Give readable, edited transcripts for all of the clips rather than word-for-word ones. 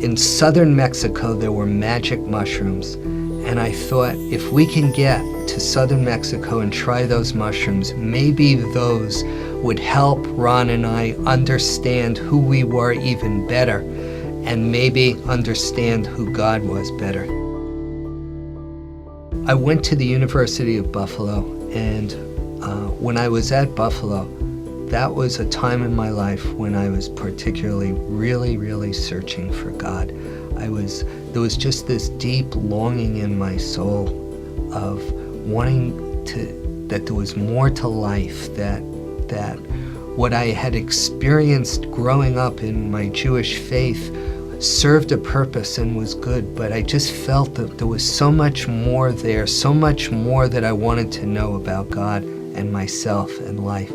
in southern Mexico, there were magic mushrooms. And I thought, if we can get to southern Mexico and try those mushrooms, maybe those would help Ron and I understand who we were even better, and maybe understand who God was better. I went to the University of Buffalo, and when I was at Buffalo, that was a time in my life when I was particularly really searching for God. There was just this deep longing in my soul of wanting that there was more to life, that what I had experienced growing up in my Jewish faith served a purpose and was good, but I just felt that there was so much more there, so much more that I wanted to know about God and myself and life.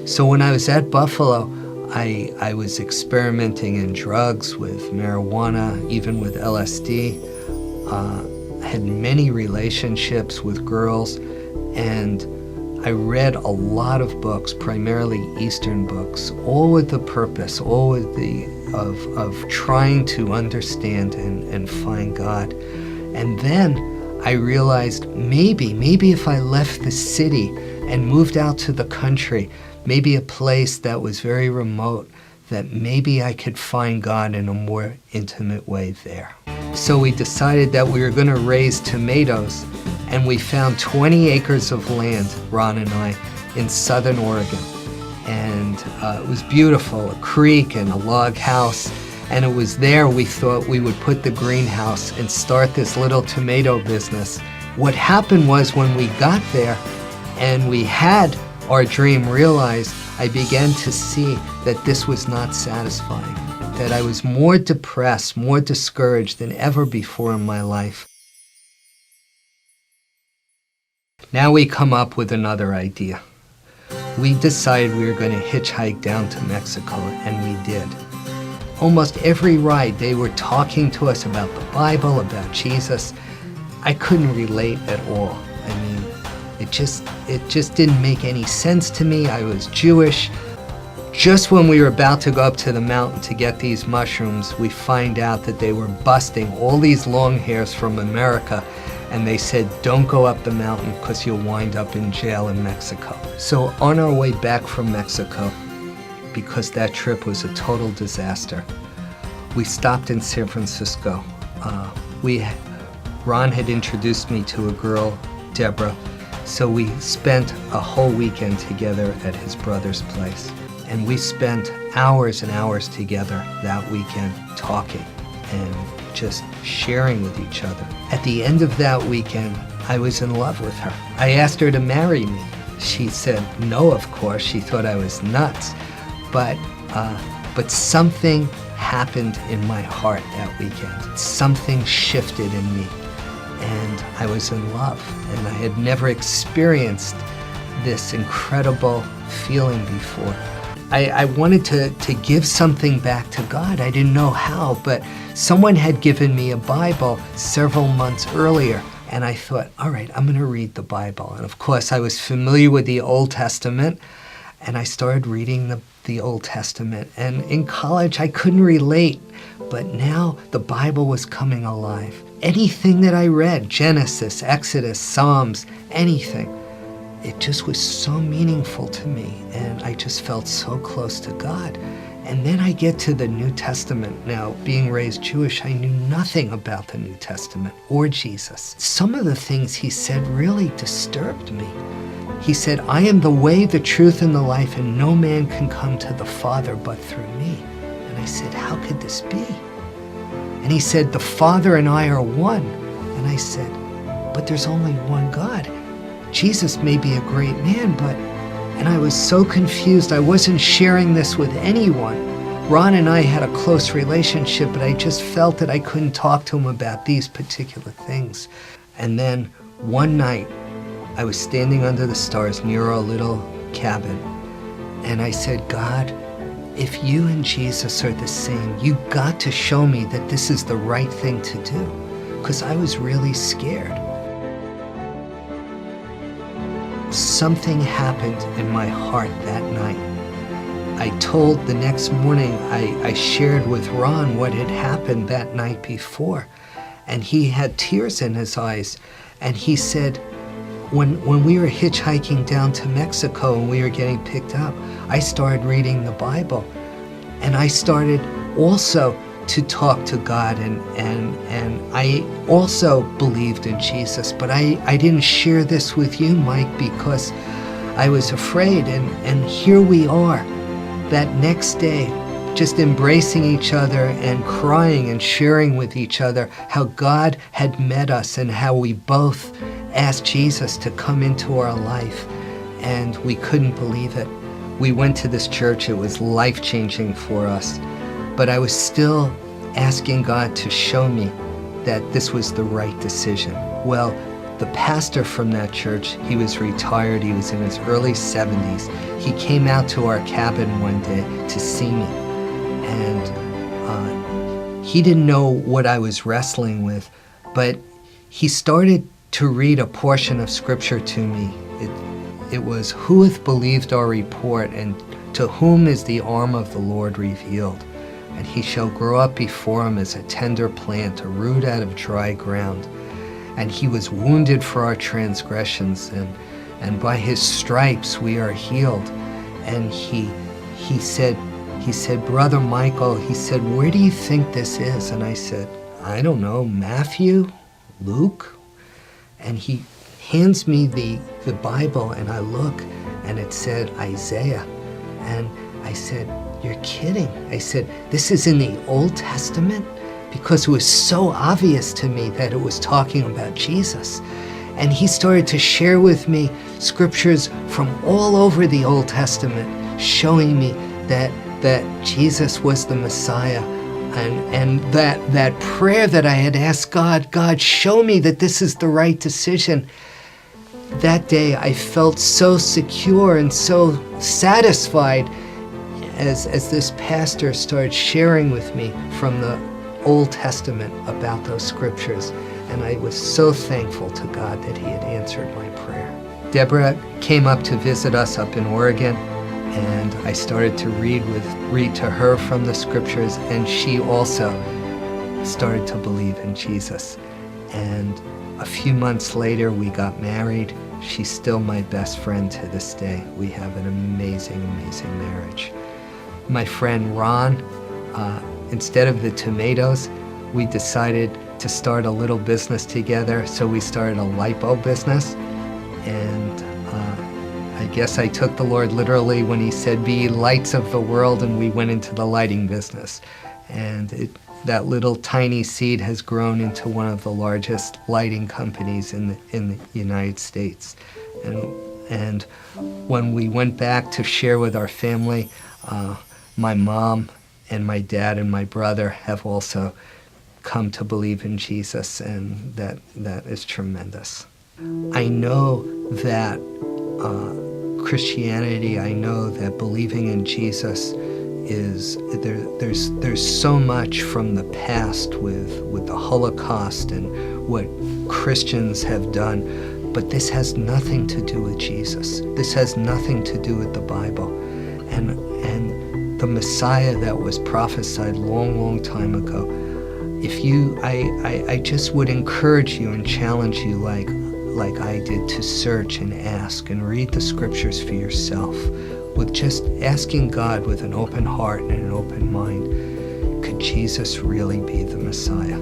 So when I was at Buffalo, I was experimenting in drugs, with marijuana, even with LSD. I had many relationships with girls, and I read a lot of books, primarily Eastern books, all with the purpose, all with of trying to understand and find God. And then I realized maybe if I left the city and moved out to the country, maybe a place that was very remote, that maybe I could find God in a more intimate way there. So we decided that we were going to raise tomatoes, and we found 20 acres of land, Ron and I, in southern Oregon. And it was beautiful, a creek and a log house. And it was there we thought we would put the greenhouse and start this little tomato business. What happened was, when we got there and we had our dream realized, I began to see that this was not satisfying, that I was more depressed, more discouraged than ever before in my life. Now we come up with another idea. We decided we were going to hitchhike down to Mexico, and we did. Almost every ride they were talking to us about the Bible, about Jesus. I couldn't relate at all. I mean, it just didn't make any sense to me. I was Jewish. Just when we were about to go up to the mountain to get these mushrooms, we find out that they were busting all these long hairs from America, and they said, don't go up the mountain because you'll wind up in jail in Mexico. So on our way back from Mexico, because that trip was a total disaster, we stopped in San Francisco. Ron had introduced me to a girl, Deborah, so we spent a whole weekend together at his brother's place. And we spent hours and hours together that weekend talking and just sharing with each other. At the end of that weekend, I was in love with her. I asked her to marry me. She said no, of course. She thought I was nuts. But something happened in my heart that weekend. Something shifted in me, and I was in love. And I had never experienced this incredible feeling before. I wanted to give something back to God. I didn't know how, but someone had given me a Bible several months earlier, and I thought, all right, I'm going to read the Bible. And of course, I was familiar with the Old Testament, and I started reading the Old Testament. And in college, I couldn't relate, but now the Bible was coming alive. Anything that I read, Genesis, Exodus, Psalms, anything, it just was so meaningful to me, and I just felt so close to God. And then I get to the New Testament. Now, being raised Jewish, I knew nothing about the New Testament or Jesus. Some of the things he said really disturbed me. He said, I am the way, the truth, and the life, and no man can come to the Father but through me. And I said, how could this be? And he said, the Father and I are one. And I said, but there's only one God. Jesus may be a great man, but... And I was so confused. I wasn't sharing this with anyone. Ron and I had a close relationship, but I just felt that I couldn't talk to him about these particular things. And then one night, I was standing under the stars near our little cabin, and I said, God, if you and Jesus are the same, you got to show me that this is the right thing to do, because I was really scared. Something happened in my heart that night. I told the next morning, I shared with Ron what had happened that night before. And he had tears in his eyes. And he said, when we were hitchhiking down to Mexico and we were getting picked up, I started reading the Bible. And I started also to talk to God, and I also believed in Jesus. But I didn't share this with you, Mike, because I was afraid. And here we are, that next day, just embracing each other and crying and sharing with each other how God had met us and how we both asked Jesus to come into our life. And we couldn't believe it. We went to this church. It was life-changing for us. But I was still asking God to show me that this was the right decision. Well, the pastor from that church, he was retired. He was in his early 70s. He came out to our cabin one day to see me. And he didn't know what I was wrestling with, but he started to read a portion of scripture to me. It was, "Who hath believed our report, and to whom is the arm of the Lord revealed? And he shall grow up before him as a tender plant, a root out of dry ground. And he was wounded for our transgressions, and by his stripes we are healed." And he said, "Brother Michael," he said, "where do you think this is?" And I said, "I don't know, Matthew, Luke?" And he hands me the Bible, and I look, and it said Isaiah. And I said, "You're kidding." I said, "This is in the Old Testament?" Because it was so obvious to me that it was talking about Jesus. And he started to share with me scriptures from all over the Old Testament, showing me that Jesus was the Messiah. And that prayer that I had asked God, show me that this is the right decision. That day I felt so secure and so satisfied as this pastor started sharing with me from the Old Testament about those scriptures. And I was so thankful to God that he had answered my prayer. Deborah came up to visit us up in Oregon, and I started to read to her from the scriptures, and she also started to believe in Jesus. And a few months later, we got married. She's still my best friend to this day. We have an amazing, amazing marriage. My friend Ron, instead of the tomatoes, we decided to start a little business together. So we started a lipo business. And I guess I took the Lord literally when he said, "Be lights of the world," and we went into the lighting business. And that little tiny seed has grown into one of the largest lighting companies in the United States. And when we went back to share with our family, my mom and my dad and my brother have also come to believe in Jesus, and that is tremendous. I know that Christianity, I know that believing in Jesus is, there's so much from the past with the Holocaust and what Christians have done, but this has nothing to do with Jesus. This has nothing to do with the Bible. And the Messiah that was prophesied long, long time ago, I just would encourage you and challenge you like I did to search and ask and read the scriptures for yourself, with just asking God with an open heart and an open mind, could Jesus really be the Messiah?